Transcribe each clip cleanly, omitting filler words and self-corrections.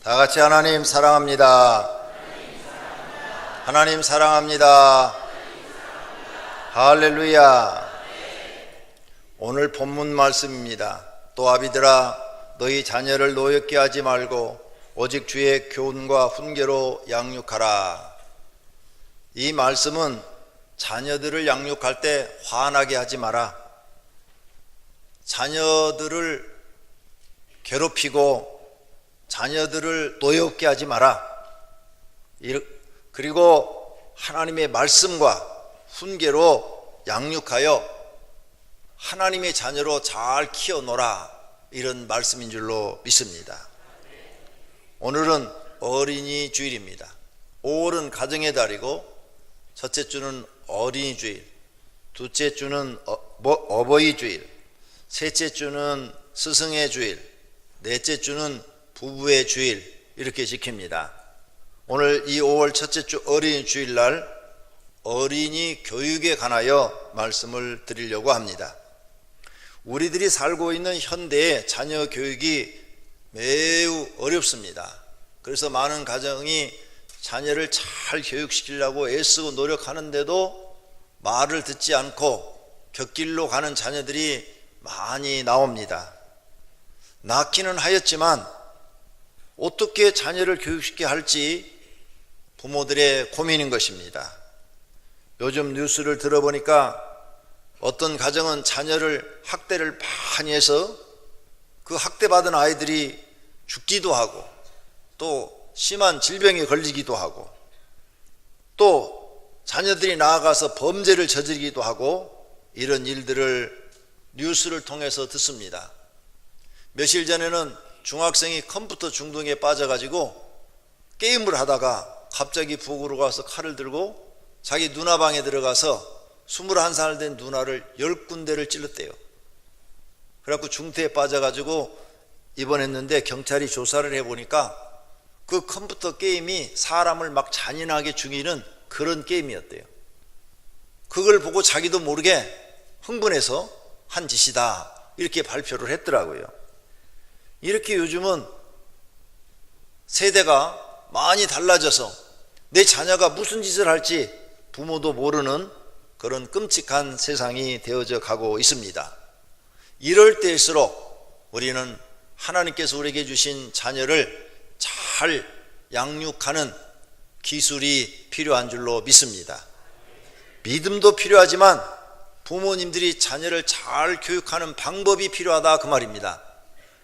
다 같이 하나님 사랑합니다. 하나님 사랑합니다. 할렐루야. 오늘 본문 말씀입니다. 또 아비들아, 너희 자녀를 노엽게 하지 말고 오직 주의 교훈과 훈계로 양육하라. 이 말씀은 자녀들을 양육할 때 화나게 하지 마라, 자녀들을 괴롭히고 자녀들을 노엽게 하지 마라, 그리고 하나님의 말씀과 훈계로 양육하여 하나님의 자녀로 잘 키워노라, 이런 말씀인 줄로 믿습니다. 오늘은 어린이 주일입니다. 5월은 가정의 달이고, 첫째 주는 어린이 주일, 둘째 주는 어버이 주일, 셋째 주는 스승의 주일, 넷째 주는 부부의 주일, 이렇게 지킵니다. 오늘 이 5월 첫째 주 어린이 주일날 어린이 교육에 관하여 말씀을 드리려고 합니다. 우리들이 살고 있는 현대의 자녀 교육이 매우 어렵습니다. 그래서 많은 가정이 자녀를 잘 교육시키려고 애쓰고 노력하는데도 말을 듣지 않고 곁길로 가는 자녀들이 많이 나옵니다. 낳기는 하였지만 어떻게 자녀를 교육시켜야 할지 부모들의 고민인 것입니다. 요즘 뉴스를 들어보니까 어떤 가정은 자녀를 학대를 많이 해서 그 학대받은 아이들이 죽기도 하고, 또 심한 질병에 걸리기도 하고, 또 자녀들이 나아가서 범죄를 저지르기도 하고, 이런 일들을 뉴스를 통해서 듣습니다. 며칠 전에는 중학생이 컴퓨터 중독에 빠져가지고 게임을 하다가 갑자기 부엌으로 가서 칼을 들고 자기 누나 방에 들어가서 21살 된 누나를 10군데를 찔렀대요. 그래갖고 중태에 빠져가지고 입원했는데, 경찰이 조사를 해보니까 그 컴퓨터 게임이 사람을 막 잔인하게 죽이는 그런 게임이었대요. 그걸 보고 자기도 모르게 흥분해서 한 짓이다, 이렇게 발표를 했더라고요. 이렇게 요즘은 세대가 많이 달라져서 내 자녀가 무슨 짓을 할지 부모도 모르는 그런 끔찍한 세상이 되어져 가고 있습니다. 이럴 때일수록 우리는 하나님께서 우리에게 주신 자녀를 잘 양육하는 기술이 필요한 줄로 믿습니다. 믿음도 필요하지만 부모님들이 자녀를 잘 교육하는 방법이 필요하다, 그 말입니다.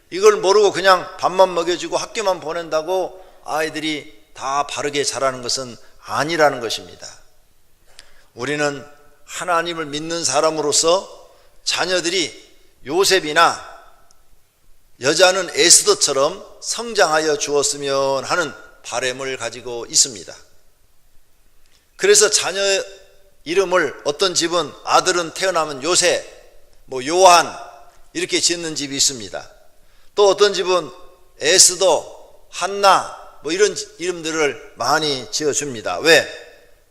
이걸 모르고 그냥 밥만 먹여주고 학교만 보낸다고 아이들이 다 바르게 자라는 것은 아니라는 것입니다. 우리는 하나님을 믿는 사람으로서 자녀들이 요셉이나 여자는 에스더처럼 성장하여 주었으면 하는 바람을 가지고 있습니다. 그래서 자녀 이름을 어떤 집은 아들은 태어나면 요셉, 요한 이렇게 짓는 집이 있습니다. 또 어떤 집은 에스더, 한나 이런 이름들을 많이 지어줍니다. 왜?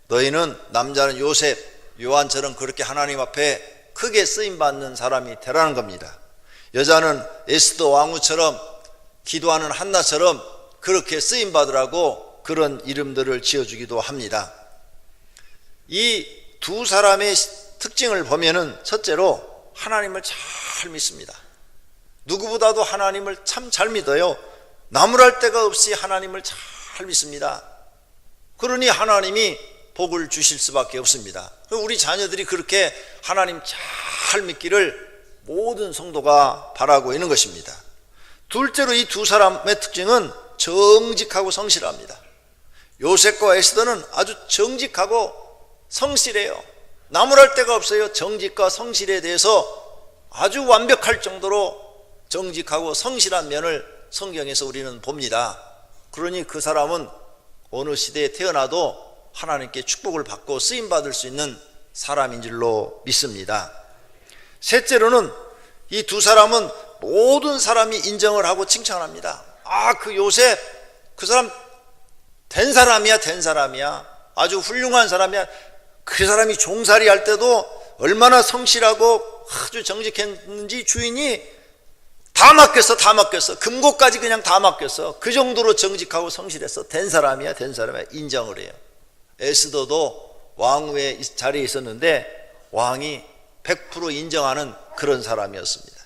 너희는, 남자는 요셉, 요한처럼 그렇게 하나님 앞에 크게 쓰임받는 사람이 되라는 겁니다. 여자는 에스더 왕후처럼, 기도하는 한나처럼 그렇게 쓰임받으라고 그런 이름들을 지어주기도 합니다. 이 두 사람의 특징을 보면은 첫째로 하나님을 잘 믿습니다. 누구보다도 하나님을 참 잘 믿어요. 나무랄 데가 없이 하나님을 잘 믿습니다. 그러니 하나님이 복을 주실 수밖에 없습니다. 우리 자녀들이 그렇게 하나님 잘 믿기를 모든 성도가 바라고 있는 것입니다. 둘째로 이 두 사람의 특징은 정직하고 성실합니다. 요셉과 에스더는 아주 정직하고 성실해요. 나무랄 데가 없어요. 정직과 성실에 대해서 아주 완벽할 정도로 정직하고 성실한 면을 성경에서 우리는 봅니다. 그러니 그 사람은 어느 시대에 태어나도 하나님께 축복을 받고 쓰임받을 수 있는 사람인 줄로 믿습니다. 셋째로는 이 두 사람은 모든 사람이 인정을 하고 칭찬합니다. 그 요셉, 그 사람 된 사람이야. 아주 훌륭한 사람이야. 그 사람이 종살이 할 때도 얼마나 성실하고 아주 정직했는지 주인이 다 다 맡겼어. 금고까지 그냥 다 맡겼어. 그 정도로 정직하고 성실해서 된 사람이야. 인정을 해요. 에스더도 왕후의 자리에 있었는데 왕이 100% 인정하는 그런 사람이었습니다.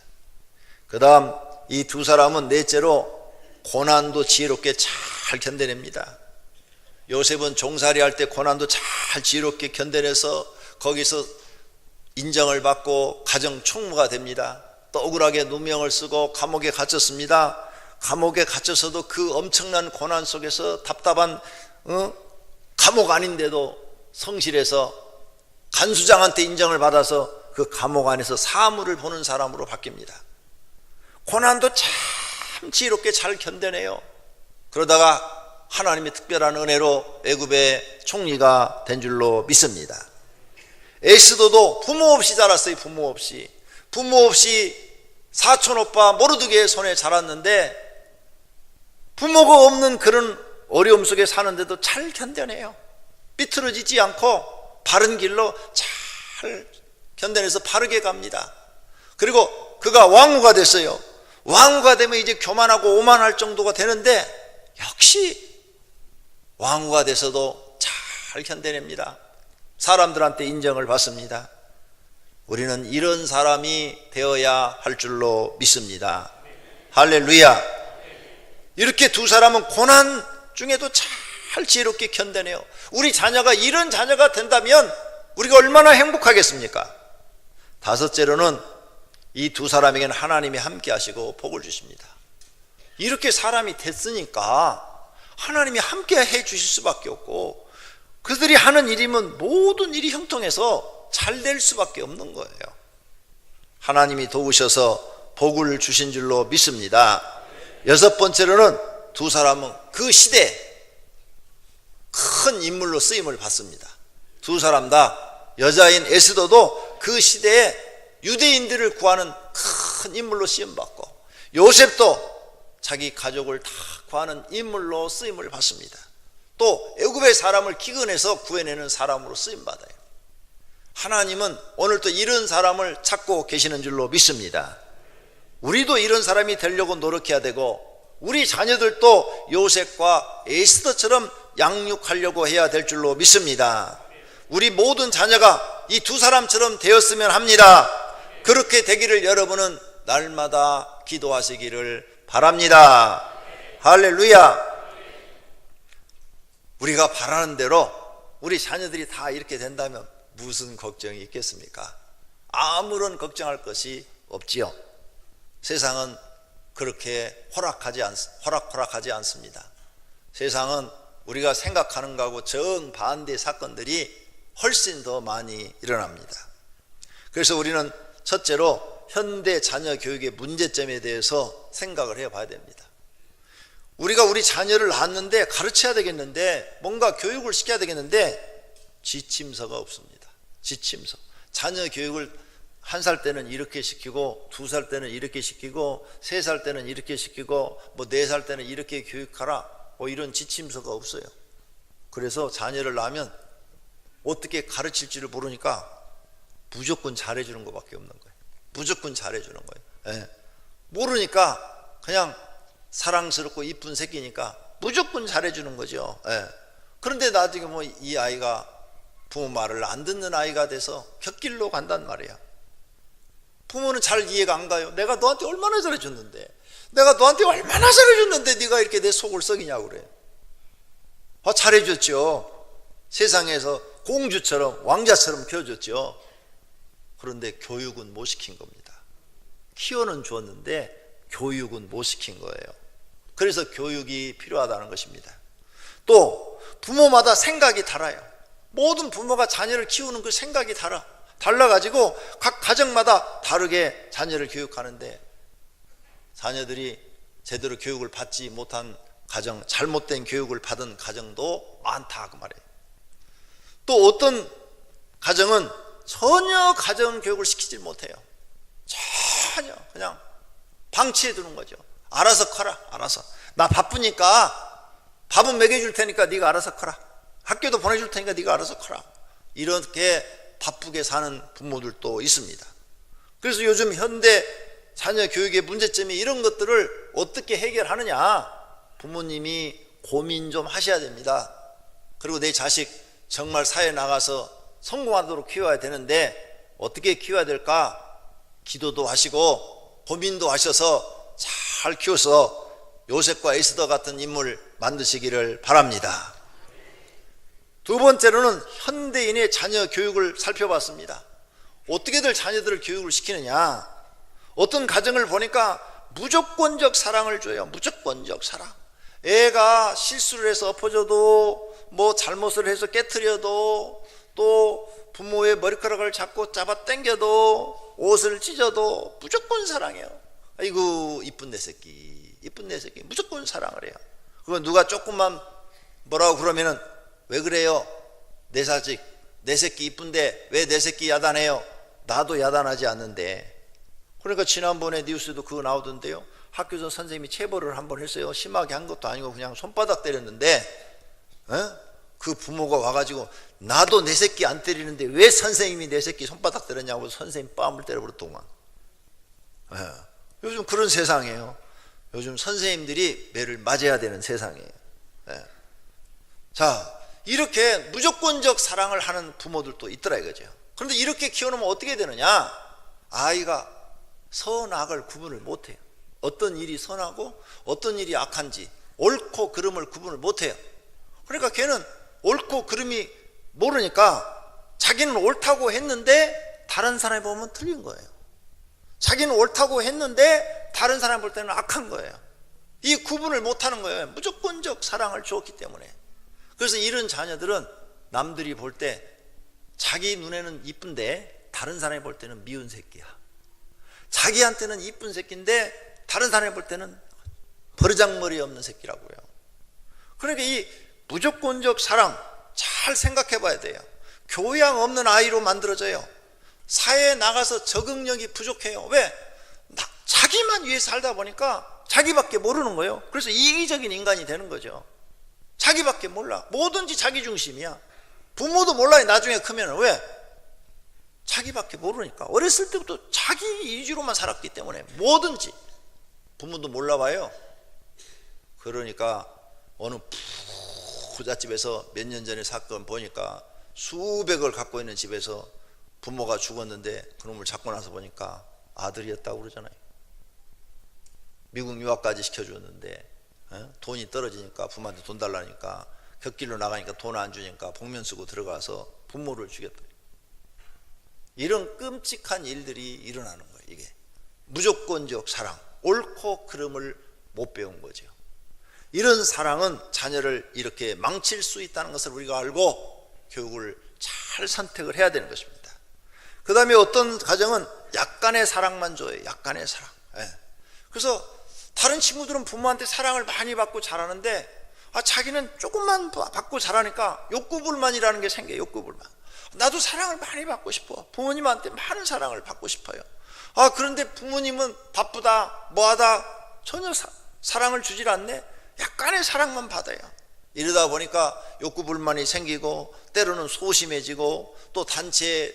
그 다음 이 두 사람은 넷째로 고난도 지혜롭게 잘 견뎌냅니다. 요셉은 종살이 할 때 고난도 잘 지혜롭게 견뎌내서 거기서 인정을 받고 가정 총무가 됩니다. 또 억울하게 누명을 쓰고 감옥에 갇혔습니다. 감옥에 갇혀서도 그 엄청난 고난 속에서 답답한 감옥 아닌데도 성실해서 간수장한테 인정을 받아서 그 감옥 안에서 사물을 보는 사람으로 바뀝니다. 고난도 참 지혜롭게 잘 견뎌내요. 그러다가 하나님의 특별한 은혜로 애굽의 총리가 된 줄로 믿습니다. 에스더도 부모 없이 자랐어요. 부모 없이 사촌 오빠 모르드게의 손에 자랐는데 부모가 없는 그런 어려움 속에 사는데도 잘 견뎌내요. 삐뚤어지지 않고 바른 길로 잘 견뎌내서 바르게 갑니다. 그리고 그가 왕후가 됐어요. 왕후가 되면 이제 교만하고 오만할 정도가 되는데 역시 왕후가 돼서도 잘 견뎌냅니다. 사람들한테 인정을 받습니다. 우리는 이런 사람이 되어야 할 줄로 믿습니다. 할렐루야. 이렇게 두 사람은 고난 중에도 잘 지혜롭게 견뎌내요. 우리 자녀가 이런 자녀가 된다면 우리가 얼마나 행복하겠습니까? 다섯째로는 이 두 사람에게는 하나님이 함께 하시고 복을 주십니다. 이렇게 사람이 됐으니까 하나님이 함께 해 주실 수밖에 없고 그들이 하는 일이면 모든 일이 형통해서 잘 될 수밖에 없는 거예요. 하나님이 도우셔서 복을 주신 줄로 믿습니다. 여섯 번째로는 두 사람은 그 시대에 큰 인물로 쓰임을 받습니다. 두 사람 다 여자인 에스더도 그 시대에 유대인들을 구하는 큰 인물로 쓰임받고 요셉도 자기 가족을 다 구하는 인물로 쓰임을 받습니다. 또 애굽의 사람을 기근해서 구해내는 사람으로 쓰임받아요. 하나님은 오늘도 이런 사람을 찾고 계시는 줄로 믿습니다. 우리도 이런 사람이 되려고 노력해야 되고 우리 자녀들도 요셉과 에스더처럼 양육하려고 해야 될 줄로 믿습니다. 우리 모든 자녀가 이 두 사람처럼 되었으면 합니다. 그렇게 되기를 여러분은 날마다 기도하시기를 바랍니다. 할렐루야. 우리가 바라는 대로 우리 자녀들이 다 이렇게 된다면 무슨 걱정이 있겠습니까? 아무런 걱정할 것이 없지요. 세상은 그렇게 호락호락하지 않습니다. 세상은 우리가 생각하는 거하고 정반대 사건들이 훨씬 더 많이 일어납니다. 그래서 우리는 첫째로 현대 자녀 교육의 문제점에 대해서 생각을 해봐야 됩니다. 우리가 우리 자녀를 낳았는데 가르쳐야 되겠는데 뭔가 교육을 시켜야 되겠는데 지침서가 없습니다. 지침서. 자녀 교육을 1살 때는 이렇게 시키고 2살 때는 이렇게 시키고 3살 때는 이렇게 시키고 4살 때는 이렇게 교육하라 이런 지침서가 없어요. 그래서 자녀를 낳으면 어떻게 가르칠지를 모르니까 무조건 잘해주는 것밖에 없는 거예요. 무조건 잘해주는 거예요. 예. 모르니까 그냥 사랑스럽고 이쁜 새끼니까 무조건 잘해주는 거죠. 예. 그런데 나중에 이 아이가 부모 말을 안 듣는 아이가 돼서 곁길로 간단 말이야. 부모는 잘 이해가 안 가요. 내가 너한테 얼마나 잘해줬는데 네가 이렇게 내 속을 썩이냐고 그래. 잘해줬죠. 세상에서 공주처럼 왕자처럼 키워줬죠. 그런데 교육은 못 시킨 겁니다. 키워는 주었는데 교육은 못 시킨 거예요. 그래서 교육이 필요하다는 것입니다. 또 부모마다 생각이 달라요. 모든 부모가 자녀를 키우는 그 생각이 달라가지고 각 가정마다 다르게 자녀를 교육하는데 자녀들이 제대로 교육을 받지 못한 가정, 잘못된 교육을 받은 가정도 많다 그 말이에요. 또 어떤 가정은 전혀 가정 교육을 시키지 못해요. 전혀 그냥 방치해 두는 거죠. 알아서 커라. 알아서. 나 바쁘니까 밥은 먹여줄 테니까 네가 알아서 커라. 학교도 보내줄 테니까 네가 알아서 커라. 이렇게 바쁘게 사는 부모들도 있습니다. 그래서 요즘 현대 자녀 교육의 문제점이 이런 것들을 어떻게 해결하느냐, 부모님이 고민 좀 하셔야 됩니다. 그리고 내 자식 정말 사회에 나가서 성공하도록 키워야 되는데 어떻게 키워야 될까? 기도도 하시고 고민도 하셔서 잘 키워서 요셉과 에스더 같은 인물 만드시기를 바랍니다. 두 번째로는 현대인의 자녀 교육을 살펴봤습니다. 어떻게들 자녀들을 교육을 시키느냐. 어떤 가정을 보니까 무조건적 사랑을 줘요. 무조건적 사랑. 애가 실수를 해서 엎어져도 뭐 잘못을 해서 깨트려도 또 부모의 머리카락을 잡고 잡아 당겨도 옷을 찢어도 무조건 사랑해요. 아이고 이쁜 내 새끼, 이쁜 내 새끼, 무조건 사랑을 해요. 그거 누가 조금만 뭐라고 그러면은 왜 그래요? 내 자식, 내 새끼 이쁜데 왜 내 새끼 야단해요? 나도 야단하지 않는데. 그러니까 지난번에 뉴스도 그거 나오던데요. 학교에서 선생님이 체벌을 한번 했어요. 심하게 한 것도 아니고 그냥 손바닥 때렸는데 그 부모가 와가지고 나도 내 새끼 안 때리는데 왜 선생님이 내 새끼 손바닥 때렸냐고 선생님 뺨을 때려버렸더만. 요즘 그런 세상이에요. 요즘 선생님들이 매를 맞아야 되는 세상이에요. 자, 이렇게 무조건적 사랑을 하는 부모들도 있더라 이거죠. 그런데 이렇게 키워놓으면 어떻게 되느냐? 아이가 선악을 구분을 못해요. 어떤 일이 선하고 어떤 일이 악한지 옳고 그름을 구분을 못해요. 그러니까 걔는 옳고 그름이 모르니까 자기는 옳다고 했는데 다른 사람이 보면 틀린 거예요. 자기는 옳다고 했는데 다른 사람이 볼 때는 악한 거예요. 이 구분을 못하는 거예요. 무조건적 사랑을 주었기 때문에. 그래서 이런 자녀들은 남들이 볼 때 자기 눈에는 이쁜데 다른 사람이 볼 때는 미운 새끼야. 자기한테는 이쁜 새끼인데 다른 사람이 볼 때는 버르장머리 없는 새끼라고요. 그러니까 이 무조건적 사랑 잘 생각해 봐야 돼요. 교양 없는 아이로 만들어져요. 사회에 나가서 적응력이 부족해요. 왜? 자기만 위해 살다 보니까 자기밖에 모르는 거예요. 그래서 이기적인 인간이 되는 거죠. 자기밖에 몰라. 뭐든지 자기 중심이야. 부모도 몰라요. 나중에 크면. 왜? 자기밖에 모르니까. 어렸을 때부터 자기 위주로만 살았기 때문에 뭐든지 부모도 몰라봐요. 그러니까 어느 부잣집에서 몇 년 전에 사건 보니까 수백을 갖고 있는 집에서 부모가 죽었는데 그놈을 잡고 나서 보니까 아들이었다고 그러잖아요. 미국 유학까지 시켜줬는데 돈이 떨어지니까 부모한테 돈 달라니까 곁길로 나가니까 돈 안 주니까 복면 쓰고 들어가서 부모를 죽였다. 이런 끔찍한 일들이 일어나는 거예요. 이게 무조건적 사랑, 옳고 그름을 못 배운 거죠. 이런 사랑은 자녀를 이렇게 망칠 수 있다는 것을 우리가 알고 교육을 잘 선택을 해야 되는 것입니다. 그 다음에 어떤 가정은 약간의 사랑만 줘요. 약간의 사랑. 그래서 다른 친구들은 부모한테 사랑을 많이 받고 자라는데 자기는 조금만 받고 자라니까 욕구불만이라는 게 생겨요. 욕구불만. 나도 사랑을 많이 받고 싶어. 부모님한테 많은 사랑을 받고 싶어요. 그런데 부모님은 바쁘다 뭐하다 전혀 사랑을 주질 않네. 약간의 사랑만 받아요. 이러다 보니까 욕구불만이 생기고 때로는 소심해지고 또 단체에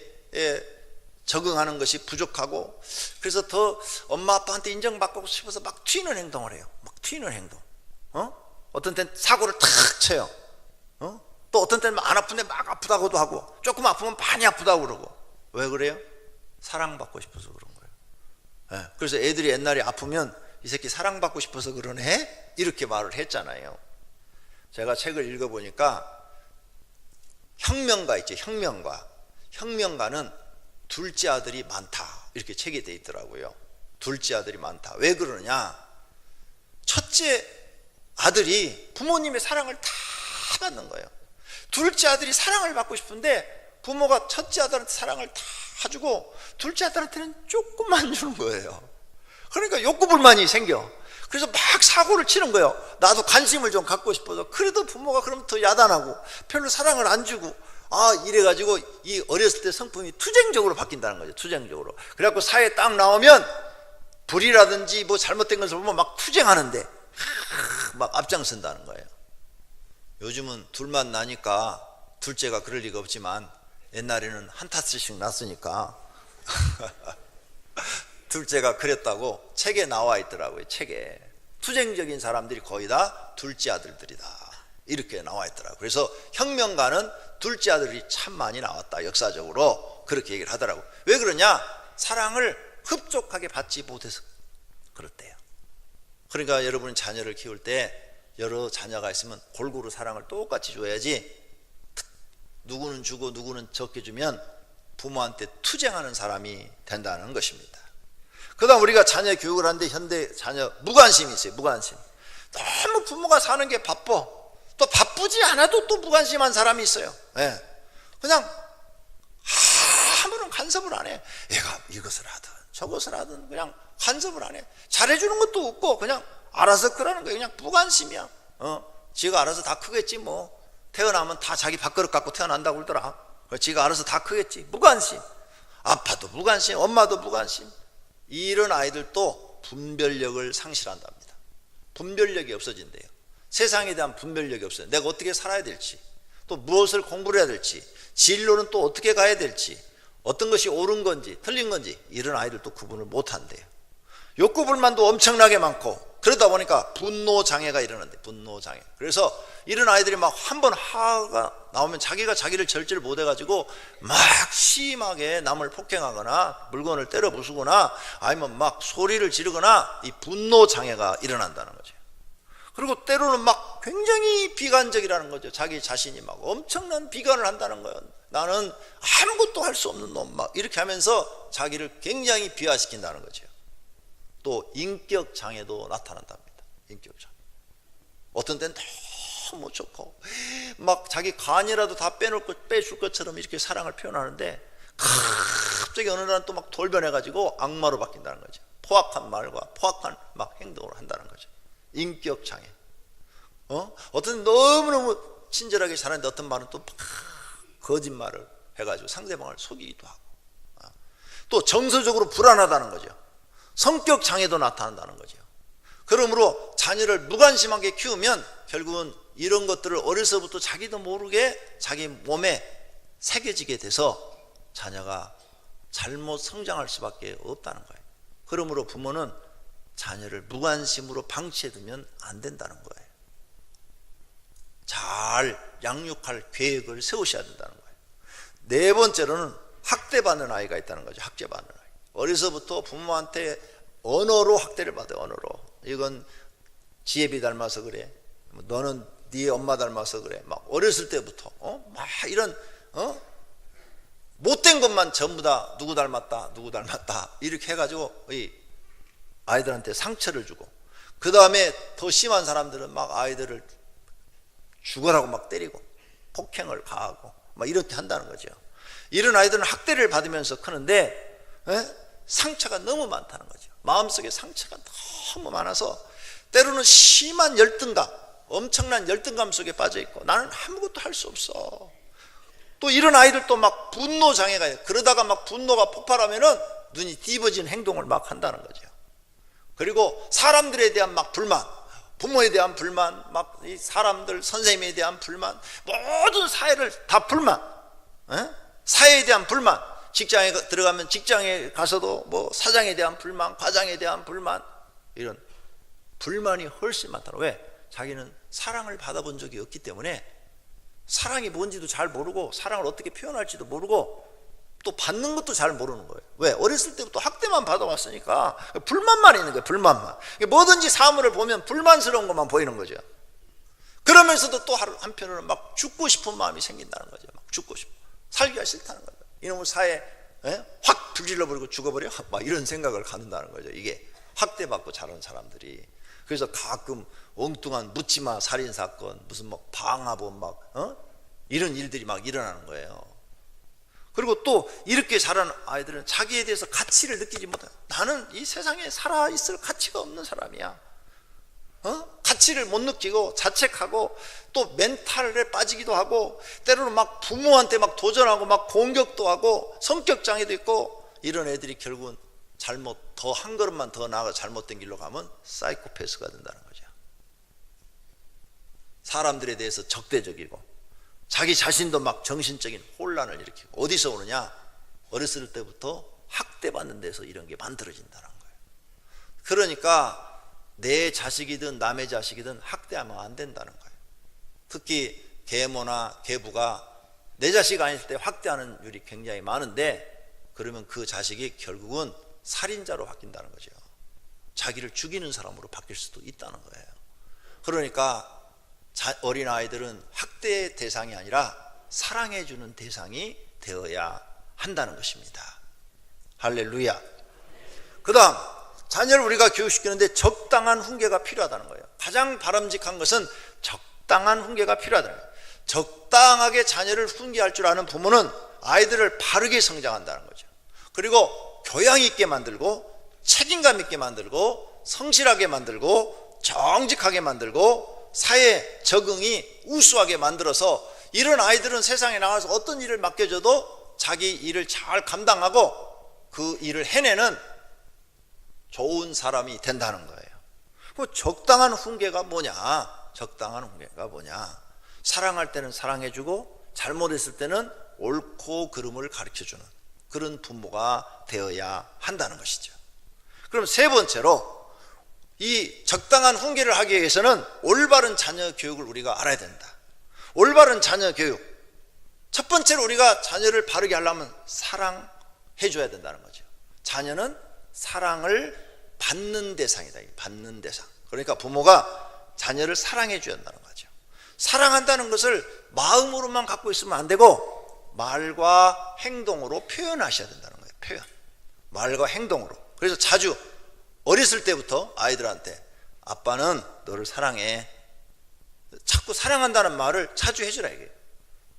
적응하는 것이 부족하고 그래서 더 엄마 아빠한테 인정받고 싶어서 막 튀는 행동을 해요. 막 튀는 행동. 어떤 때는 사고를 탁 쳐요. 또 어떤 때는 안 아픈데 막 아프다고도 하고 조금 아프면 많이 아프다고 그러고. 왜 그래요? 사랑받고 싶어서 그런 거예요. 그래서 애들이 옛날에 아프면 이 새끼 사랑받고 싶어서 그러네? 이렇게 말을 했잖아요. 제가 책을 읽어보니까 혁명가 있죠. 혁명가는 둘째 아들이 많다 이렇게 책에 돼 있더라고요. 둘째 아들이 많다. 왜 그러느냐? 첫째 아들이 부모님의 사랑을 다 받는 거예요. 둘째 아들이 사랑을 받고 싶은데 부모가 첫째 아들한테 사랑을 다 주고 둘째 아들한테는 조금만 주는 거예요. 그러니까 욕구불만이 생겨. 그래서 막 사고를 치는 거예요. 나도 관심을 좀 갖고 싶어서. 그래도 부모가 그러면 더 야단하고 별로 사랑을 안 주고 이래가지고 이 어렸을 때 성품이 투쟁적으로 바뀐다는 거죠. 투쟁적으로. 그래갖고 사회에 딱 나오면 불이라든지 뭐 잘못된 것을 보면 막 투쟁하는데 막 앞장선다는 거예요. 요즘은 둘만 나니까 둘째가 그럴 리가 없지만 옛날에는 한 타스씩 났으니까 둘째가 그랬다고 책에 나와 있더라고요. 책에 투쟁적인 사람들이 거의 다 둘째 아들들이다 이렇게 나와 있더라고요. 그래서 혁명가는 둘째 아들이 참 많이 나왔다, 역사적으로 그렇게 얘기를 하더라고요. 왜 그러냐? 사랑을 흡족하게 받지 못해서 그렇대요. 그러니까 여러분 자녀를 키울 때 여러 자녀가 있으면 골고루 사랑을 똑같이 줘야지, 누구는 주고 누구는 적게 주면 부모한테 투쟁하는 사람이 된다는 것입니다. 그 다음 우리가 자녀 교육을 하는데 현대 자녀 무관심이 있어요. 무관심. 너무 부모가 사는 게 바빠. 또 바쁘지 않아도 또 무관심한 사람이 있어요. 네. 그냥 아무런 간섭을 안 해. 얘가 이것을 하든 저것을 하든 그냥 간섭을 안 해. 잘해주는 것도 없고 그냥 알아서 그러는 거예요. 그냥 무관심이야. 지가 알아서 다 크겠지 뭐. 태어나면 다 자기 밥그릇 갖고 태어난다고 그러더라. 지가 알아서 다 크겠지. 무관심. 아빠도 무관심, 엄마도 무관심. 이런 아이들도 분별력을 상실한답니다. 분별력이 없어진대요. 세상에 대한 분별력이 없어요. 내가 어떻게 살아야 될지, 또 무엇을 공부를 해야 될지, 진로는 또 어떻게 가야 될지, 어떤 것이 옳은 건지 틀린 건지 이런 아이들도 구분을 못한대요. 욕구불만도 엄청나게 많고, 그러다 보니까 분노장애가 일어난대. 분노장애. 그래서 이런 아이들이 막 한 번 화가 나오면 자기가 자기를 절제를 못해가지고 막 심하게 남을 폭행하거나 물건을 때려 부수거나 아니면 막 소리를 지르거나 이 분노장애가 일어난다는 거죠. 그리고 때로는 막 굉장히 비관적이라는 거죠. 자기 자신이 막 엄청난 비관을 한다는 거예요. 나는 아무것도 할 수 없는 놈, 막 이렇게 하면서 자기를 굉장히 비하시킨다는 거죠. 또 인격 장애도 나타난답니다. 인격 장애. 어떤 때는 너무 좋고 막 자기 간이라도 다 빼줄 것처럼 이렇게 사랑을 표현하는데 갑자기 어느 날은 또 막 돌변해가지고 악마로 바뀐다는 거죠. 포악한 말과 포악한 막 행동을 한다는 거죠. 인격 장애. 어떤 너무너무 친절하게 잘하는데 어떤 말은 또 거짓말을 해가지고 상대방을 속이기도 하고, 또 정서적으로 불안하다는 거죠. 성격 장애도 나타난다는 거죠. 그러므로 자녀를 무관심하게 키우면 결국은 이런 것들을 어려서부터 자기도 모르게 자기 몸에 새겨지게 돼서 자녀가 잘못 성장할 수밖에 없다는 거예요. 그러므로 부모는 자녀를 무관심으로 방치해두면 안 된다는 거예요. 잘 양육할 계획을 세우셔야 된다는 거예요. 네 번째로는 학대받는 아이가 있다는 거죠. 학대받는 아이. 어려서부터 부모한테 언어로 학대를 받아요. 언어로. 이건 지혜비 닮아서 그래, 너는 네 엄마 닮아서 그래, 막 어렸을 때부터 막 이런 못된 것만 전부 다 누구 닮았다 누구 닮았다 이렇게 해가지고 이 아이들한테 상처를 주고, 그 다음에 더 심한 사람들은 막 아이들을 죽어라고 막 때리고 폭행을 가하고 막 이렇게 한다는 거죠. 이런 아이들은 학대를 받으면서 크는데 상처가 너무 많다는 거죠. 마음속에 상처가 너무 많아서 때로는 심한 열등감, 엄청난 열등감 속에 빠져있고 나는 아무것도 할 수 없어. 또 이런 아이들도 막 분노장애가 있어요. 그러다가 막 분노가 폭발하면은 눈이 뒤집어지는 행동을 막 한다는 거죠. 그리고 사람들에 대한 막 불만, 부모에 대한 불만, 막 이 사람들, 선생님에 대한 불만, 모든 사회를 다 불만, 사회에 대한 불만, 직장에 들어가면 직장에 가서도 뭐 사장에 대한 불만, 과장에 대한 불만, 이런 불만이 훨씬 많다. 왜? 자기는 사랑을 받아본 적이 없기 때문에 사랑이 뭔지도 잘 모르고 사랑을 어떻게 표현할지도 모르고 또 받는 것도 잘 모르는 거예요. 왜? 어렸을 때부터 학대만 받아왔으니까 불만만 있는 거예요. 불만만. 뭐든지 사물을 보면 불만스러운 것만 보이는 거죠. 그러면서도 또 한편으로는 막 죽고 싶은 마음이 생긴다는 거죠. 막 죽고 싶어. 살기가 싫다는 거죠. 이놈의 사회에 확 불질러버리고 죽어버려? 막 이런 생각을 갖는다는 거죠. 이게 학대받고 자란 사람들이. 그래서 가끔 엉뚱한 묻지마 살인사건, 무슨 뭐 방화범 막 이런 일들이 막 일어나는 거예요. 그리고 또 이렇게 자란 아이들은 자기에 대해서 가치를 느끼지 못해요. 나는 이 세상에 살아있을 가치가 없는 사람이야. 가치를 못 느끼고 자책하고 또 멘탈에 빠지기도 하고 때로는 막 부모한테 막 도전하고 막 공격도 하고 성격 장애도 있고, 이런 애들이 결국은 더 한 걸음만 더 나아가 잘못된 길로 가면 사이코패스가 된다는 거죠. 사람들에 대해서 적대적이고 자기 자신도 막 정신적인 혼란을 일으키고. 어디서 오느냐? 어렸을 때부터 학대받는 데서 이런 게 만들어진다는 거예요. 그러니까 내 자식이든 남의 자식이든 학대하면 안 된다는 거예요. 특히 계모나 계부가 내 자식 아닐 때 학대하는 율이 굉장히 많은데, 그러면 그 자식이 결국은 살인자로 바뀐다는 거죠. 자기를 죽이는 사람으로 바뀔 수도 있다는 거예요. 그러니까 어린아이들은 학대의 대상이 아니라 사랑해주는 대상이 되어야 한다는 것입니다. 할렐루야. 그 다음, 자녀를 우리가 교육시키는데 적당한 훈계가 필요하다는 거예요. 가장 바람직한 것은 적당한 훈계가 필요하다는 거예요. 적당하게 자녀를 훈계할 줄 아는 부모는 아이들을 바르게 성장한다는 거죠. 그리고 교양 있게 만들고 책임감 있게 만들고 성실하게 만들고 정직하게 만들고 사회 적응이 우수하게 만들어서, 이런 아이들은 세상에 나가서 어떤 일을 맡겨줘도 자기 일을 잘 감당하고 그 일을 해내는 좋은 사람이 된다는 거예요. 그 적당한 훈계가 뭐냐? 적당한 훈계가 뭐냐? 사랑할 때는 사랑해주고 잘못했을 때는 옳고 그름을 가르쳐주는 그런 부모가 되어야 한다는 것이죠. 그럼 세 번째로, 이 적당한 훈계를 하기 위해서는 올바른 자녀 교육을 우리가 알아야 된다. 올바른 자녀 교육, 첫 번째로 우리가 자녀를 바르게 하려면 사랑해 줘야 된다는 거죠. 자녀는 사랑을 받는 대상이다. 받는 대상. 그러니까 부모가 자녀를 사랑해 줘야 한다는 거죠. 사랑한다는 것을 마음으로만 갖고 있으면 안 되고 말과 행동으로 표현하셔야 된다는 거예요. 표현. 말과 행동으로. 그래서 자주 어렸을 때부터 아이들한테 아빠는 너를 사랑해. 자꾸 사랑한다는 말을 자주 해주라 이게.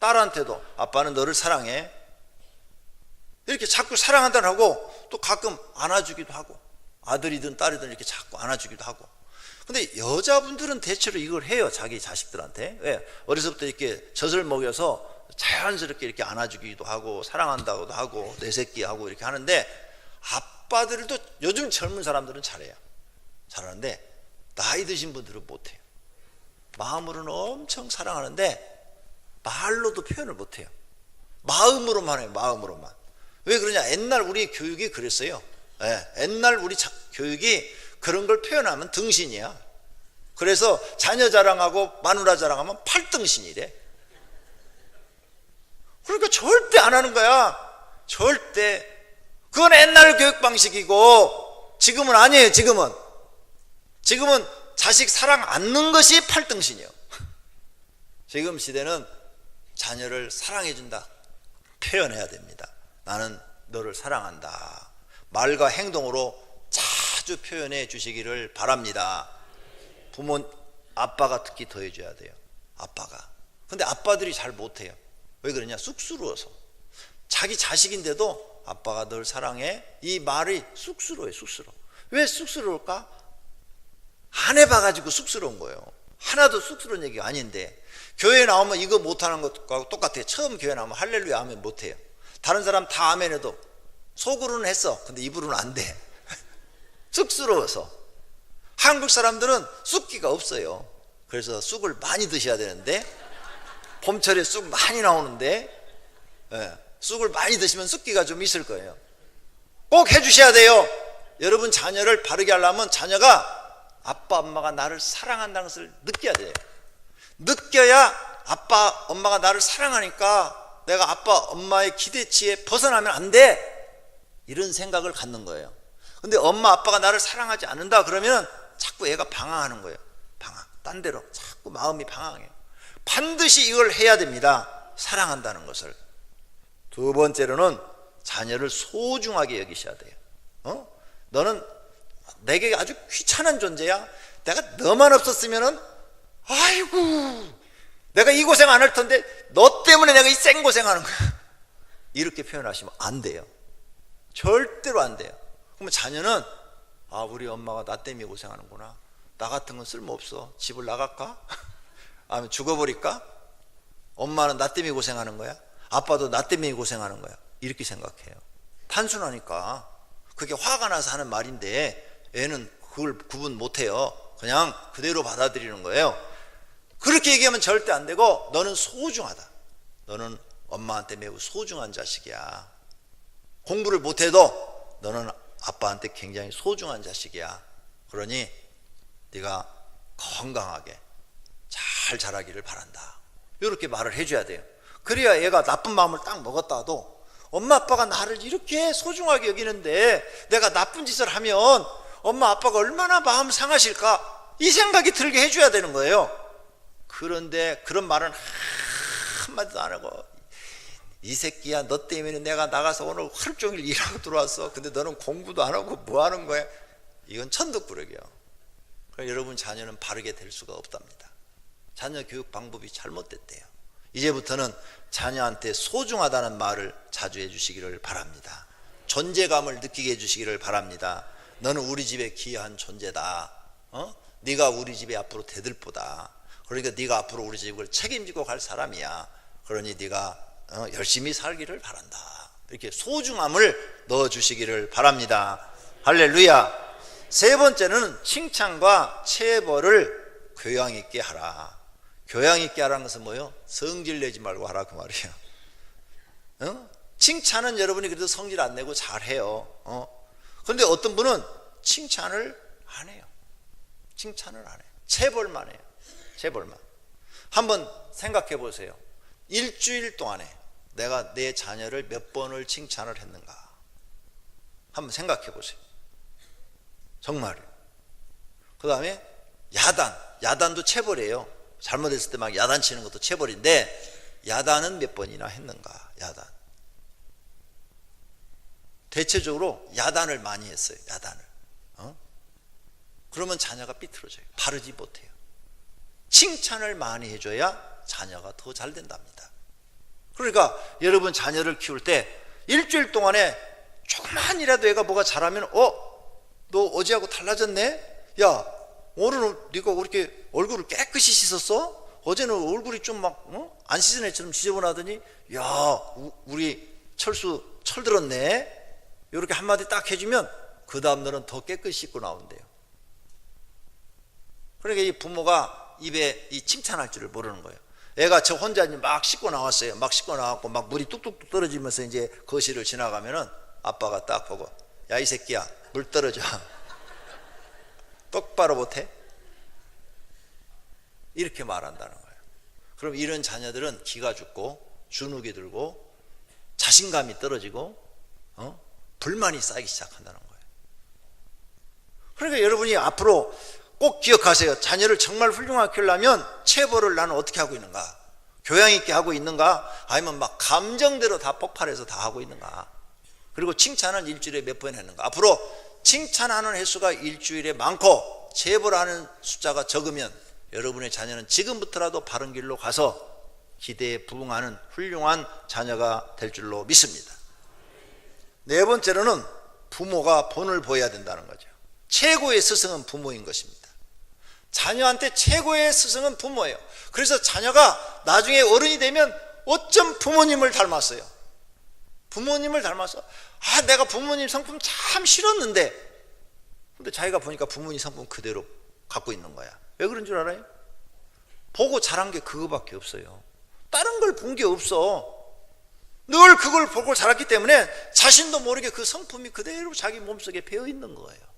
딸한테도 아빠는 너를 사랑해. 이렇게 자꾸 사랑한다는 하고, 또 가끔 안아주기도 하고, 아들이든 딸이든 이렇게 자꾸 안아주기도 하고. 근데 여자분들은 대체로 이걸 해요. 자기 자식들한테. 왜? 어려서부터 이렇게 젖을 먹여서 자연스럽게 이렇게 안아주기도 하고 사랑한다고도 하고 내 새끼 하고 이렇게 하는데, 아빠들도 요즘 젊은 사람들은 잘해요. 잘하는데 나이 드신 분들은 못해요. 마음으로는 엄청 사랑하는데 말로도 표현을 못해요. 마음으로만 해요. 마음으로만. 왜 그러냐? 옛날 우리 교육이 그랬어요. 옛날 우리 교육이 그런 걸 표현하면 등신이야. 그래서 자녀 자랑하고 마누라 자랑하면 8등신이래. 그러니까 절대 안 하는 거야. 절대. 그건 옛날 교육 방식이고 지금은 아니에요. 지금은 자식 사랑 않는 것이 8등신이에요. 지금 시대는 자녀를 사랑해 준다. 표현해야 됩니다. 나는 너를 사랑한다. 말과 행동으로 자주 표현해 주시기를 바랍니다. 부모, 아빠가 특히 더 해줘야 돼요. 아빠가. 근데 아빠들이 잘 못해요. 왜 그러냐? 쑥스러워서. 자기 자식인데도 아빠가 널 사랑해, 이 말이 쑥스러워요. 쑥스러워. 왜 쑥스러울까? 안 해봐가지고 쑥스러운 거예요. 하나도 쑥스러운 얘기가 아닌데, 교회 나오면 이거 못하는 것과 똑같아요. 처음 교회 나오면 할렐루야 아멘 못해요. 다른 사람 다 아멘 해도 속으로는 했어. 근데 입으로는 안 돼. 쑥스러워서. 한국 사람들은 쑥기가 없어요. 그래서 쑥을 많이 드셔야 되는데, 봄철에 쑥 많이 나오는데, 쑥을 많이 드시면 쑥기가 좀 있을 거예요. 꼭 해주셔야 돼요. 여러분 자녀를 바르게 하려면 자녀가 아빠 엄마가 나를 사랑한다는 것을 느껴야 돼요. 느껴야 아빠 엄마가 나를 사랑하니까 내가 아빠 엄마의 기대치에 벗어나면 안 돼, 이런 생각을 갖는 거예요. 근데 엄마 아빠가 나를 사랑하지 않는다 그러면 자꾸 애가 방황하는 거예요. 방황. 딴 데로 자꾸 마음이 방황해요. 반드시 이걸 해야 됩니다. 사랑한다는 것을. 두 번째로는 자녀를 소중하게 여기셔야 돼요. 너는 내게 아주 귀찮은 존재야. 내가 너만 없었으면은 아이고 내가 이 고생 안 할 텐데 너 때문에 내가 이 생고생하는 거야. 이렇게 표현하시면 안 돼요. 절대로 안 돼요. 그러면 자녀는 아, 우리 엄마가 나 때문에 고생하는구나. 나 같은 건 쓸모없어. 집을 나갈까? 아니면 죽어버릴까? 엄마는 나 때문에 고생하는 거야. 아빠도 나 때문에 고생하는 거야. 이렇게 생각해요. 단순하니까. 그게 화가 나서 하는 말인데 애는 그걸 구분 못해요. 그냥 그대로 받아들이는 거예요. 그렇게 얘기하면 절대 안 되고, 너는 소중하다. 너는 엄마한테 매우 소중한 자식이야. 공부를 못해도 너는 아빠한테 굉장히 소중한 자식이야. 그러니 네가 건강하게 잘 자라기를 바란다. 이렇게 말을 해줘야 돼요. 그래야 얘가 나쁜 마음을 딱 먹었다 하도 엄마 아빠가 나를 이렇게 소중하게 여기는데 내가 나쁜 짓을 하면 엄마 아빠가 얼마나 마음 상하실까, 이 생각이 들게 해줘야 되는 거예요. 그런데 그런 말은 한마디도 안 하고, 이 새끼야 너 때문에 내가 나가서 오늘 하루 종일 일하고 들어왔어. 근데 너는 공부도 안 하고 뭐 하는 거야? 이건 천덕꾸러기요. 여러분 자녀는 바르게 될 수가 없답니다. 자녀 교육 방법이 잘못됐대요. 이제부터는 자녀한테 소중하다는 말을 자주 해주시기를 바랍니다. 존재감을 느끼게 해주시기를 바랍니다. 너는 우리 집에 귀한 존재다. 네가 우리 집에 앞으로 대들보다. 그러니까 네가 앞으로 우리 집을 책임지고 갈 사람이야. 그러니 네가 열심히 살기를 바란다. 이렇게 소중함을 넣어주시기를 바랍니다. 할렐루야. 세 번째는 칭찬과 체벌을 교양 있게 하라. 교양 있게 하라는 것은 뭐예요? 성질 내지 말고 하라, 그 말이에요. 칭찬은 여러분이 그래도 성질 안 내고 잘해요. 그런데 어떤 분은 칭찬을 안 해요. 칭찬을 안 해요. 체벌만 해요. 체벌만. 한번 생각해 보세요. 일주일 동안에 내가 내 자녀를 몇 번을 칭찬을 했는가? 한번 생각해 보세요. 정말요. 그 다음에 야단도 체벌이에요. 잘못했을 때 막 야단치는 것도 체벌인데, 야단은 몇 번이나 했는가? 야단. 대체적으로 야단을 많이 했어요. 야단을. 그러면 자녀가 삐뚤어져요. 바르지 못해요. 칭찬을 많이 해줘야 자녀가 더 잘 된답니다. 그러니까 여러분 자녀를 키울 때 일주일 동안에 조금만이라도 애가 뭐가 잘하면 너 어제하고 달라졌네? 야, 오늘은 네가 그렇게 얼굴을 깨끗이 씻었어? 어제는 얼굴이 좀 막 안 씻은 애처럼 지저분하더니 야, 우리 철수 철들었네? 이렇게 한마디 딱 해주면 그 다음 날은 더 깨끗이 씻고 나온대요. 그러니까 이 부모가 입에 이 칭찬할 줄을 모르는 거예요. 애가 저 혼자 막 씻고 나왔어요. 막 씻고 나왔고 막 물이 뚝뚝뚝 떨어지면서 이제 거실을 지나가면은 아빠가 딱 보고, 야, 이 새끼야, 물 떨어져. 똑바로 못해? 이렇게 말한다는 거예요. 그럼 이런 자녀들은 기가 죽고 주눅이 들고 자신감이 떨어지고 불만이 쌓이기 시작한다는 거예요. 그러니까 여러분이 앞으로 꼭 기억하세요. 자녀를 정말 훌륭하게 키우려면 체벌을 나는 어떻게 하고 있는가? 교양 있게 하고 있는가? 아니면 막 감정대로 다 폭발해서 다 하고 있는가? 그리고 칭찬은 일주일에 몇 번 했는가? 앞으로 칭찬하는 횟수가 일주일에 많고 체벌하는 숫자가 적으면 여러분의 자녀는 지금부터라도 바른 길로 가서 기대에 부응하는 훌륭한 자녀가 될 줄로 믿습니다. 네 번째로는 부모가 본을 보여야 된다는 거죠. 최고의 스승은 부모인 것입니다. 자녀한테 최고의 스승은 부모예요. 그래서 자녀가 나중에 어른이 되면 어쩜 부모님을 닮았어요. 부모님을 닮아서 내가 부모님 성품 참 싫었는데, 근데 자기가 보니까 부모님 성품 그대로 갖고 있는 거야. 왜 그런 줄 알아요? 보고 자란 게 그거밖에 없어요. 다른 걸 본 게 없어. 늘 그걸 보고 자랐기 때문에 자신도 모르게 그 성품이 그대로 자기 몸속에 배어 있는 거예요.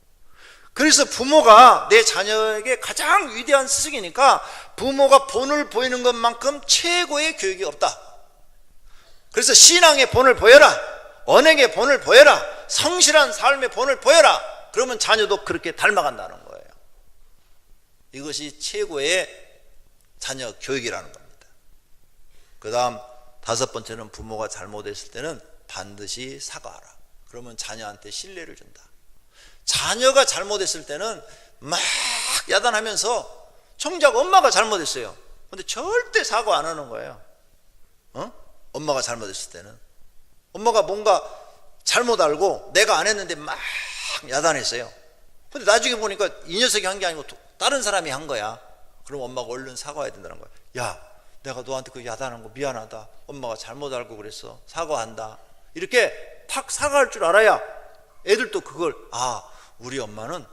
그래서 부모가 내 자녀에게 가장 위대한 스승이니까 부모가 본을 보이는 것만큼 최고의 교육이 없다. 그래서 신앙의 본을 보여라, 언행의 본을 보여라, 성실한 삶의 본을 보여라. 그러면 자녀도 그렇게 닮아간다는 거예요. 이것이 최고의 자녀 교육이라는 겁니다. 그 다음 다섯 번째는 부모가 잘못했을 때는 반드시 사과하라. 그러면 자녀한테 신뢰를 준다. 자녀가 잘못했을 때는 막 야단하면서 정작 엄마가 잘못했어요. 근데 절대 사과 안 하는 거예요. 엄마가 잘못했을 때는 엄마가 뭔가 잘못 알고 내가 안 했는데 막 야단했어요. 근데 나중에 보니까 이 녀석이 한 게 아니고 다른 사람이 한 거야. 그럼 엄마가 얼른 사과해야 된다는 거야. 야, 내가 너한테 그 야단한 거 미안하다. 엄마가 잘못 알고 그랬어. 사과한다. 이렇게 팍 사과할 줄 알아야 애들도 그걸, 우리 엄마는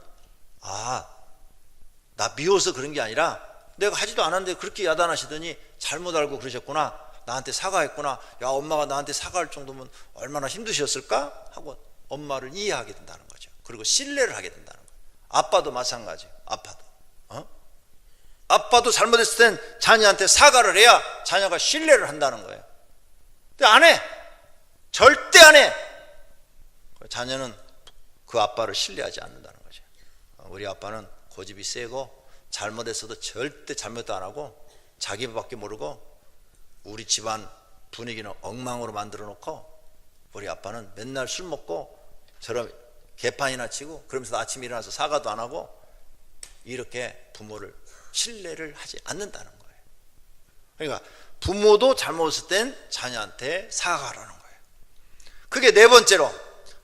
나 미워서 그런 게 아니라 내가 하지도 않았는데 그렇게 야단하시더니 잘못 알고 그러셨구나. 나한테 사과했구나. 야, 엄마가 나한테 사과할 정도면 얼마나 힘드셨을까? 하고 엄마를 이해하게 된다는 거죠. 그리고 신뢰를 하게 된다는 거예요. 아빠도 마찬가지예요. 아빠도 잘못했을 땐 자녀한테 사과를 해야 자녀가 신뢰를 한다는 거예요. 근데 안 해. 절대 안 해. 자녀는 그 아빠를 신뢰하지 않는다는 거죠. 우리 아빠는 고집이 세고 잘못했어도 절대 잘못도 안 하고 자기밖에 모르고 우리 집안 분위기는 엉망으로 만들어 놓고 우리 아빠는 맨날 술 먹고 저런 개판이나 치고 그러면서 아침에 일어나서 사과도 안 하고 이렇게 부모를 신뢰를 하지 않는다는 거예요. 그러니까 부모도 잘못했을 땐 자녀한테 사과하라는 거예요. 그게 네 번째로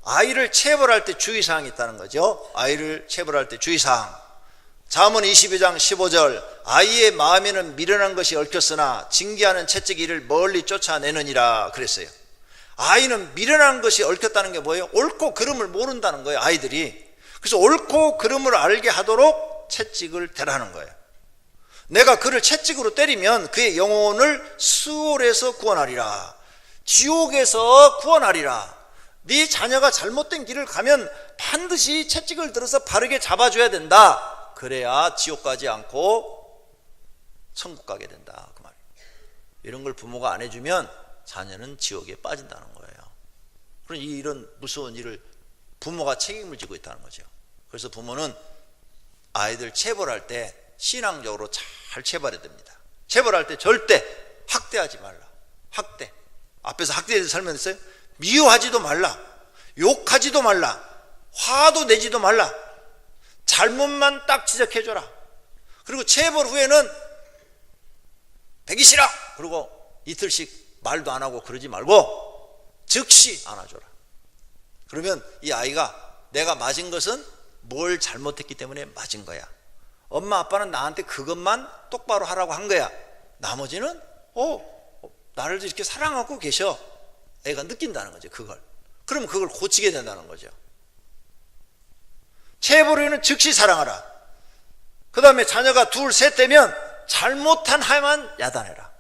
아이를 체벌할 때 주의사항이 있다는 거죠. 아이를 체벌할 때 주의사항. 잠언 22장 15절 아이의 마음에는 미련한 것이 얽혔으나 징계하는 채찍이 이를 멀리 쫓아내느니라 그랬어요. 아이는 미련한 것이 얽혔다는 게 뭐예요? 옳고 그름을 모른다는 거예요. 아이들이. 그래서 옳고 그름을 알게 하도록 채찍을 대라는 거예요. 내가 그를 채찍으로 때리면 그의 영혼을 수월에서 구원하리라. 지옥에서 구원하리라. 네 자녀가 잘못된 길을 가면 반드시 채찍을 들어서 바르게 잡아줘야 된다. 그래야 지옥 가지 않고 천국 가게 된다. 그 말이에요. 이런 걸 부모가 안 해주면 자녀는 지옥에 빠진다는 거예요. 그럼 이런 무서운 일을 부모가 책임을 지고 있다는 거죠. 그래서 부모는 아이들 체벌할 때 신앙적으로 잘 체벌해야 됩니다. 체벌할 때 절대 학대하지 말라. 학대. 앞에서 학대에 대해서 설명했어요. 미워하지도 말라. 욕하지도 말라. 화도 내지도 말라. 잘못만 딱 지적해줘라. 그리고 체벌 후에는 배기 싫어. 그리고 이틀씩 말도 안 하고 그러지 말고 즉시 안아줘라. 그러면 이 아이가 내가 맞은 것은 뭘 잘못했기 때문에 맞은 거야. 엄마 아빠는 나한테 그것만 똑바로 하라고 한 거야. 나머지는 나를 이렇게 사랑하고 계셔. 애가 느낀다는 거죠. 그걸. 그러면 그걸 고치게 된다는 거죠. 체벌 후에는 즉시 사랑하라. 그 다음에 자녀가 둘, 셋 되면 잘못한 하나만 야단해라.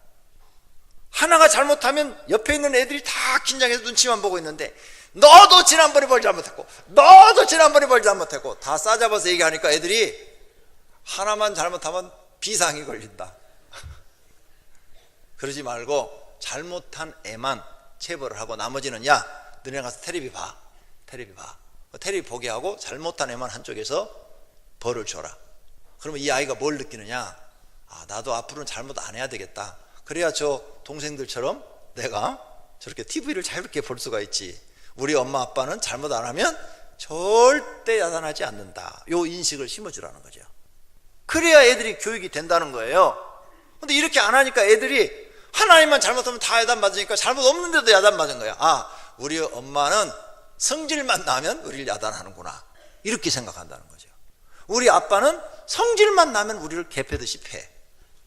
하나가 잘못하면 옆에 있는 애들이 다 긴장해서 눈치만 보고 있는데 너도 지난번에 뭘 잘못했고 너도 지난번에 뭘 잘못했고 다 싸잡아서 얘기하니까 애들이 하나만 잘못하면 비상이 걸린다. 그러지 말고 잘못한 애만 체벌을 하고 나머지는 야 너네 가서 텔레비 봐. 텔레비 보게 하고 잘못한 애만 한쪽에서 벌을 줘라. 그러면 이 아이가 뭘 느끼느냐? 나도 앞으로는 잘못 안 해야 되겠다. 그래야 저 동생들처럼 내가 저렇게 TV를 자유롭게 볼 수가 있지. 우리 엄마 아빠는 잘못 안 하면 절대 야단하지 않는다. 요 인식을 심어주라는 거죠. 그래야 애들이 교육이 된다는 거예요. 근데 이렇게 안 하니까 애들이 하나님만 잘못하면 다 야단 맞으니까 잘못 없는데도 야단 맞은 거야. 우리 엄마는 성질만 나면 우리를 야단하는구나. 이렇게 생각한다는 거죠. 우리 아빠는 성질만 나면 우리를 개패듯이 패.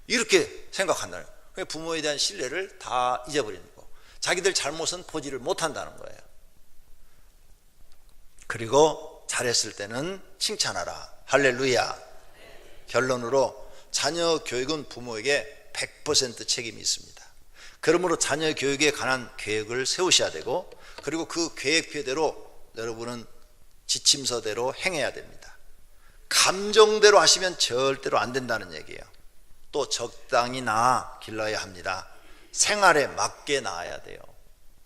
이렇게 생각한다는 거예요. 부모에 대한 신뢰를 다 잊어버리는 거. 자기들 잘못은 보지를 못한다는 거예요. 그리고 잘했을 때는 칭찬하라. 할렐루야. 결론으로 자녀 교육은 부모에게 100% 책임이 있습니다. 그러므로 자녀 교육에 관한 계획을 세우셔야 되고 그리고 그 계획표대로 여러분은 지침서대로 행해야 됩니다. 감정대로 하시면 절대로 안 된다는 얘기예요. 또 적당히 낳아 길러야 합니다. 생활에 맞게 낳아야 돼요.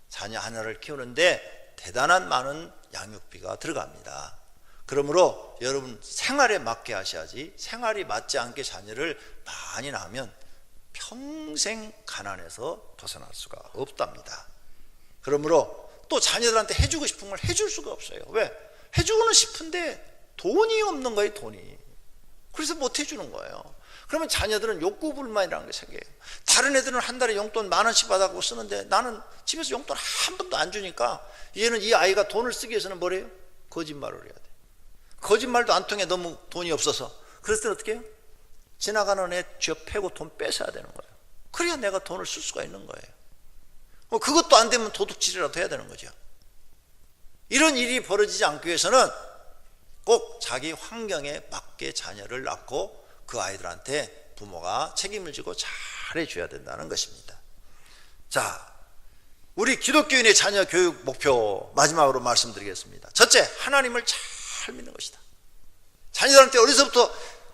자녀 하나를 키우는데 대단한 많은 양육비가 들어갑니다. 그러므로 여러분 생활에 맞게 하셔야지 생활이 맞지 않게 자녀를 많이 낳으면 평생 가난해서 벗어날 수가 없답니다. 그러므로 또 자녀들한테 해주고 싶은 걸 해줄 수가 없어요. 왜? 해주고는 싶은데 돈이 없는 거예요. 돈이. 그래서 못 해주는 거예요. 그러면 자녀들은 욕구불만이라는 게 생겨요. 다른 애들은 한 달에 용돈 10,000원씩 받아가고 쓰는데 나는 집에서 용돈 한 번도 안 주니까 얘는 이 아이가 돈을 쓰기 위해서는 뭐래요? 거짓말을 해야 돼. 거짓말도 안 통해. 너무 돈이 없어서. 그랬을 때 어떻게 해요? 지나가는 애 쥐어 패고 돈 뺏어야 되는 거예요. 그래야 내가 돈을 쓸 수가 있는 거예요. 그것도 안 되면 도둑질이라도 해야 되는 거죠. 이런 일이 벌어지지 않기 위해서는 꼭 자기 환경에 맞게 자녀를 낳고 그 아이들한테 부모가 책임을 지고 잘해줘야 된다는 것입니다. 자, 우리 기독교인의 자녀 교육 목표 마지막으로 말씀드리겠습니다. 첫째, 하나님을 잘 믿는 것이다. 자녀들한테 어려서부터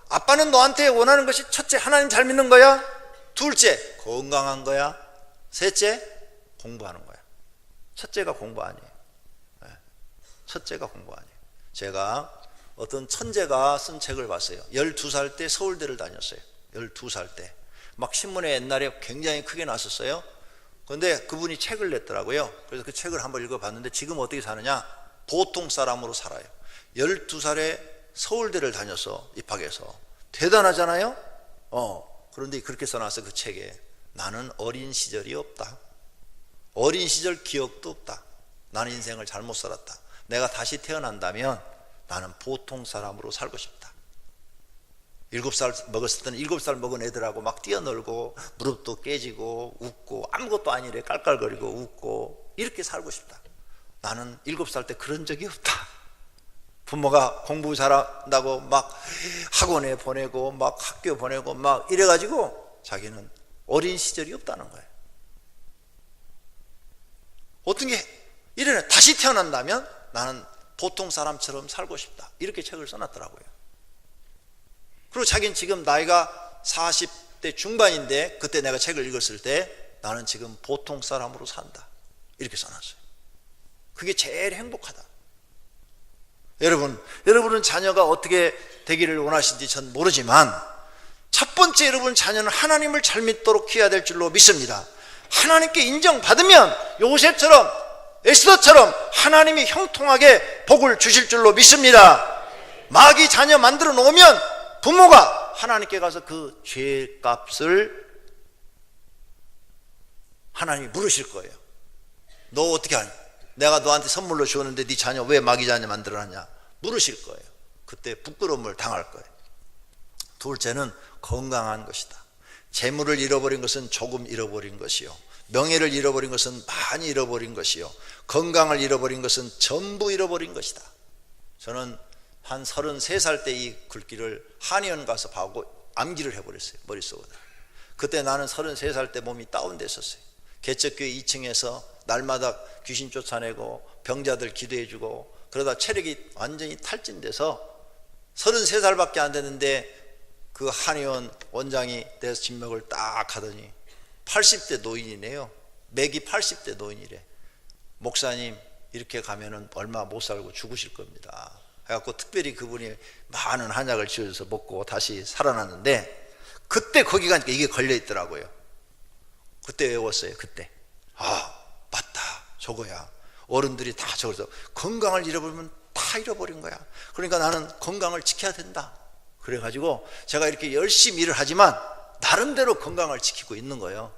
아빠는 너한테 원하는 것이 첫째, 하나님 잘 믿는 거야. 둘째, 건강한 거야. 셋째, 공부하는 거야. 첫째가 공부 아니에요. 첫째가 공부 아니에요. 제가 어떤 천재가 쓴 책을 봤어요. 12살 때 서울대를 다녔어요. 12살 때. 막 신문에 옛날에 굉장히 크게 났었어요. 그런데 그분이 책을 냈더라고요. 그래서 그 책을 한번 읽어봤는데 지금 어떻게 사느냐? 보통 사람으로 살아요. 12살에 서울대를 다녀서 입학해서. 대단하잖아요? 그런데 그렇게 써놨어요. 그 책에. 나는 어린 시절이 없다. 어린 시절 기억도 없다. 나는 인생을 잘못 살았다. 내가 다시 태어난다면 나는 보통 사람으로 살고 싶다. 7살 먹었을 때는 7살 먹은 애들하고 막 뛰어놀고 무릎도 깨지고 웃고 아무것도 아니래 깔깔거리고 웃고 이렇게 살고 싶다. 나는 7살 때 그런 적이 없다. 부모가 공부 잘한다고 막 학원에 보내고 막 학교 보내고 막 이래가지고 자기는 어린 시절이 없다는 거예요. 어떤 게 이래는 다시 태어난다면 나는 보통 사람처럼 살고 싶다. 이렇게 책을 써놨더라고요. 그리고 자기는 지금 나이가 40대 중반인데 그때 내가 책을 읽었을 때 나는 지금 보통 사람으로 산다. 이렇게 써놨어요. 그게 제일 행복하다. 여러분은 자녀가 어떻게 되기를 원하시는지 전 모르지만 첫 번째 여러분 자녀는 하나님을 잘 믿도록 키워야 될 줄로 믿습니다. 하나님께 인정받으면 요셉처럼 에스더처럼 하나님이 형통하게 복을 주실 줄로 믿습니다. 마귀 자녀 만들어 놓으면 부모가 하나님께 가서 그 죄값을 하나님이 물으실 거예요. 너 어떻게 하냐? 내가 너한테 선물로 주었는데 네 자녀 왜 마귀 자녀 만들어놨냐? 물으실 거예요. 그때 부끄러움을 당할 거예요. 둘째는 건강한 것이다. 재물을 잃어버린 것은 조금 잃어버린 것이요, 명예를 잃어버린 것은 많이 잃어버린 것이요, 건강을 잃어버린 것은 전부 잃어버린 것이다. 저는 한 33살 때 이 글귀를 한의원 가서 봐고 암기를 해버렸어요. 머릿속으로. 그때 나는 33살 때 몸이 다운됐었어요. 개척교회 2층에서 날마다 귀신 쫓아내고 병자들 기도해주고 그러다 체력이 완전히 탈진돼서 33살밖에 안 됐는데 그 한의원 원장이 돼서 진맥을 딱 하더니 80대 노인이네요. 맥이 80대 노인이래. 목사님 이렇게 가면은 얼마 못 살고 죽으실 겁니다. 해갖고 특별히 그분이 많은 한약을 지어줘서 먹고 다시 살아났는데 그때 거기 가니까 이게 걸려 있더라고요. 그때 외웠어요. 그때 맞다 저거야. 어른들이 다 적어서 건강을 잃어버리면 다 잃어버린 거야. 그러니까 나는 건강을 지켜야 된다. 그래가지고 제가 이렇게 열심히 일을 하지만 나름대로 건강을 지키고 있는 거예요.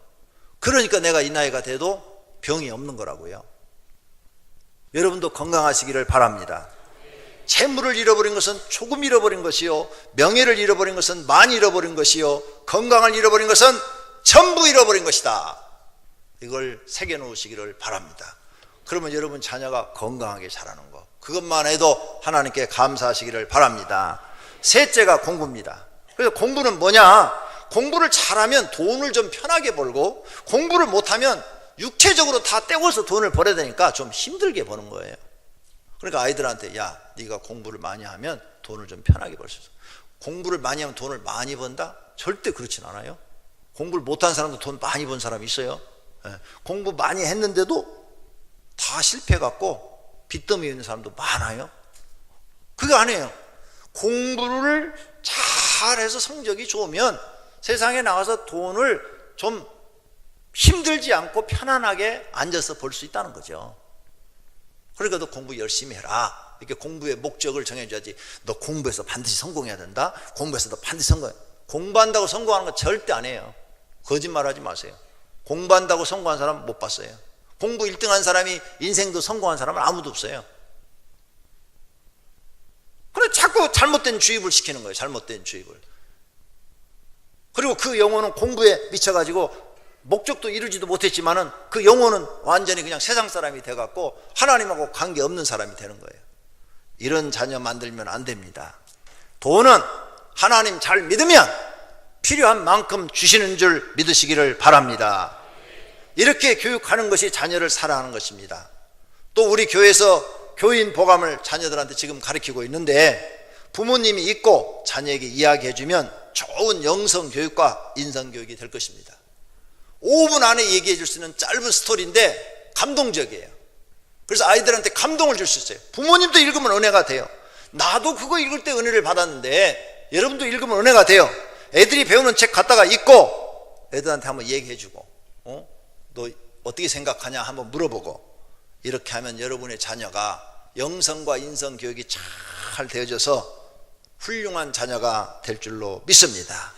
그러니까 내가 이 나이가 돼도 병이 없는 거라고요. 여러분도 건강하시기를 바랍니다. 재물을 잃어버린 것은 조금 잃어버린 것이요, 명예를 잃어버린 것은 많이 잃어버린 것이요, 건강을 잃어버린 것은 전부 잃어버린 것이다. 이걸 새겨놓으시기를 바랍니다. 그러면 여러분 자녀가 건강하게 자라는 거, 그것만 해도 하나님께 감사하시기를 바랍니다. 셋째가 공부입니다. 그래서 공부는 뭐냐? 공부를 잘하면 돈을 좀 편하게 벌고, 공부를 못하면 육체적으로 다 떼고서 돈을 벌어야 되니까 좀 힘들게 버는 거예요. 그러니까 아이들한테 야, 네가 공부를 많이 하면 돈을 좀 편하게 벌 수 있어. 공부를 많이 하면 돈을 많이 번다? 절대 그렇진 않아요. 공부를 못한 사람도 돈 많이 번 사람이 있어요. 공부 많이 했는데도 다 실패해갖고 빚더미 있는 사람도 많아요. 그게 아니에요. 공부를 잘해서 성적이 좋으면 세상에 나가서 돈을 좀 힘들지 않고 편안하게 앉아서 벌 수 있다는 거죠. 그러니까 너 공부 열심히 해라. 이렇게 공부의 목적을 정해줘야지. 너 공부해서 반드시 성공해야 된다. 공부해서 너 반드시 성공해. 공부한다고 성공하는 거 절대 안 해요. 거짓말하지 마세요. 공부한다고 성공한 사람 못 봤어요. 공부 1등한 사람이 인생도 성공한 사람은 아무도 없어요. 그래 자꾸 잘못된 주입을 시키는 거예요. 잘못된 주입을. 그리고 그 영혼은 공부에 미쳐가지고 목적도 이루지도 못했지만은 그 영혼은 완전히 그냥 세상 사람이 돼갖고 하나님하고 관계없는 사람이 되는 거예요. 이런 자녀 만들면 안 됩니다. 돈은 하나님 잘 믿으면 필요한 만큼 주시는 줄 믿으시기를 바랍니다. 이렇게 교육하는 것이 자녀를 사랑하는 것입니다. 또 우리 교회에서 교인 보감을 자녀들한테 지금 가르치고 있는데, 부모님이 있고 자녀에게 이야기해주면 좋은 영성교육과 인성교육이 될 것입니다. 5분 안에 얘기해 줄 수 있는 짧은 스토리인데 감동적이에요. 그래서 아이들한테 감동을 줄 수 있어요. 부모님도 읽으면 은혜가 돼요. 나도 그거 읽을 때 은혜를 받았는데 여러분도 읽으면 은혜가 돼요. 애들이 배우는 책 갖다가 읽고 애들한테 한번 얘기해주고, 너 어떻게 생각하냐 한번 물어보고, 이렇게 하면 여러분의 자녀가 영성과 인성 교육이 잘 되어져서 훌륭한 자녀가 될 줄로 믿습니다.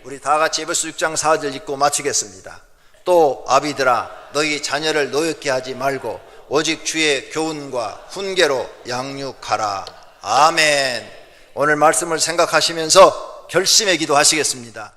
우리 다 같이 에베소 6장 4절 읽고 마치겠습니다. 또 아비들아, 너희 자녀를 노엽게 하지 말고 오직 주의 교훈과 훈계로 양육하라. 아멘. 오늘 말씀을 생각하시면서 결심의 기도 하시겠습니다.